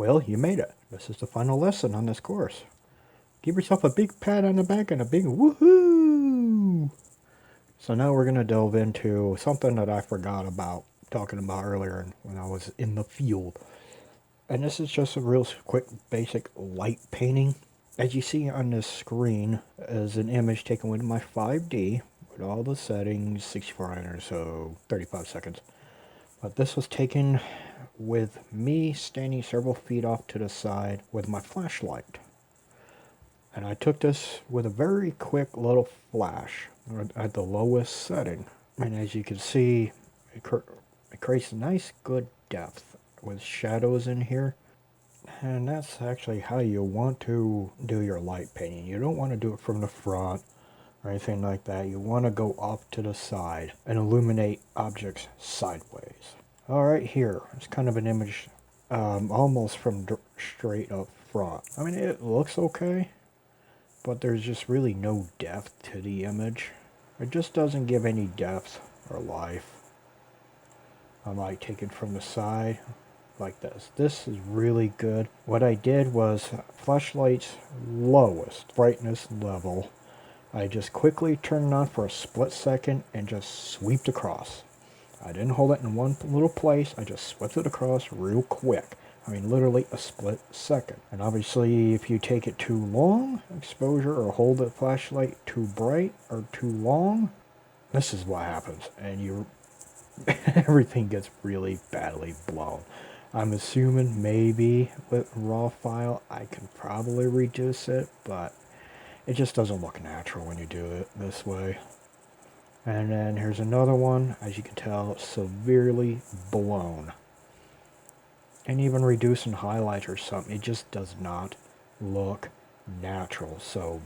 Well, you made it. This is the final lesson on this course. Give yourself a big pat on the back and a big woohoo! So now we're going to delve into something that I forgot about talking about earlier when I was in the field. And this is just a real quick basic light painting. As you see on this screen is an image taken with my 5D with all the settings, 6400, so 35 seconds. But this was taken with me standing several feet off to the side with my flashlight. And I took this with a very quick little flash at the lowest setting. And as you can see, it creates a nice good depth with shadows in here. And that's actually how you want to do your light painting. You don't want to do it from the front or anything like that. You want to go off to the side and illuminate objects sideways. Alright, here, it's kind of an image almost from straight up front. I mean, it looks okay, but there's just really no depth to the image. It just doesn't give any depth or life. I might take it from the side like this. This is really good. What I did was flashlight's lowest brightness level. I just quickly turned it on for a split second and just sweeped across. I didn't hold it in one little place. I just swept it across real quick. I mean, literally a split second. And obviously, if you take it too long, exposure, or hold the flashlight too bright or too long, this is what happens. And everything gets really badly blown. I'm assuming maybe with raw file, I can probably reduce it, but it just doesn't look natural when you do it this way. And then here's another one, as you can tell, severely blown. And even reducing highlight or something, it just does not look natural. So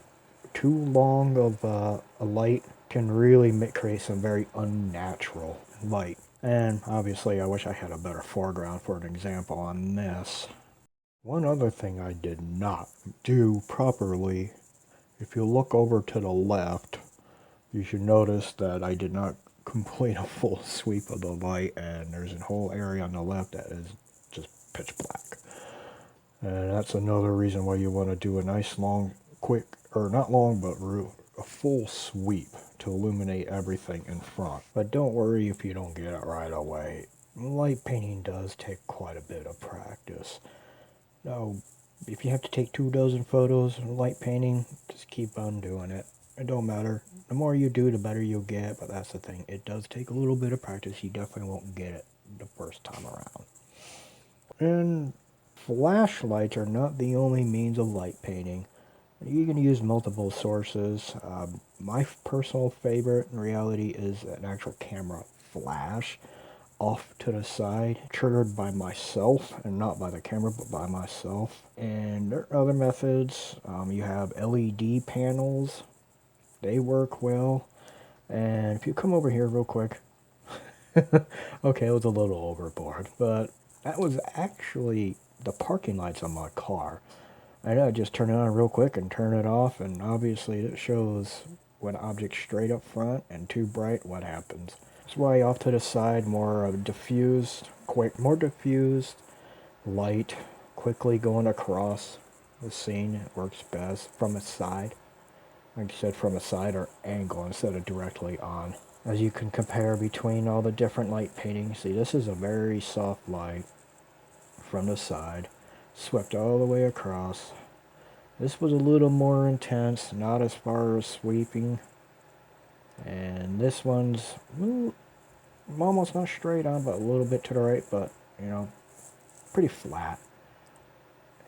too long of a light can really create some very unnatural light. And obviously I wish I had a better foreground for an example on this. One other thing I did not do properly, if you look over to the left, you should notice that I did not complete a full sweep of the light, and there's a whole area on the left that is just pitch black. And that's another reason why you want to do a nice long, quick, or not long, but a full sweep to illuminate everything in front. But don't worry if you don't get it right away. Light painting does take quite a bit of practice. Now, if you have to take 24 photos of light painting, just keep on doing it. It don't matter. The more you do, the better you'll get, but that's the thing. It does take a little bit of practice. You definitely won't get it the first time around. And flashlights are not the only means of light painting. You can use multiple sources. My personal favorite in reality is an actual camera flash off to the side, triggered by myself, and not by the camera, but by myself. And there are other methods. You have LED panels. They work well. And if you come over here real quick, okay, it was a little overboard, but that was actually the parking lights on my car. I know, just turn it on real quick and turn it off, and obviously it shows when object's straight up front and too bright, what happens. That's why off to the side, more diffused light, quickly going across the scene. It works best from a side. Like I said, from a side or angle instead of directly on. As you can compare between all the different light paintings, see, this is a very soft light from the side, swept all the way across. This was a little more intense, not as far as sweeping. And this one's almost not straight on, but a little bit to the right, but, you know, pretty flat.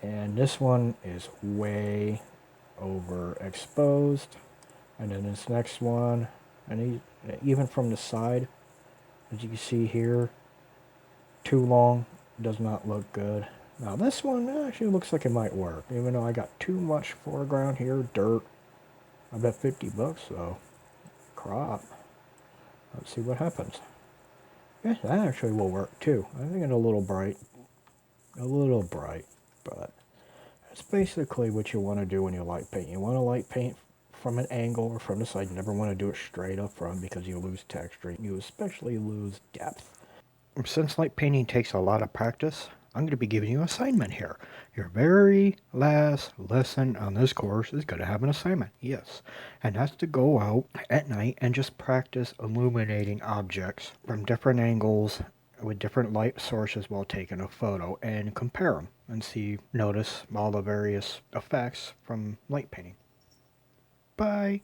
And this one is way overexposed. And then this next one, and even from the side, as you can see here, too long, does not look good. Now this one actually looks like it might work, even though I got too much foreground here, dirt. I bet $50 though. Crop. Let's see what happens. Yeah, that actually will work too. I think it's a little bright, but that's basically what you want to do when you light paint. You want to light paint from an angle or from the side. You never want to do it straight up front because you lose texture. You especially lose depth. Since light painting takes a lot of practice, I'm going to be giving you an assignment here. Your very last lesson on this course is going to have an assignment. Yes. And that's to go out at night and just practice illuminating objects from different angles with different light sources while taking a photo and compare them and notice all the various effects from light painting. Bye.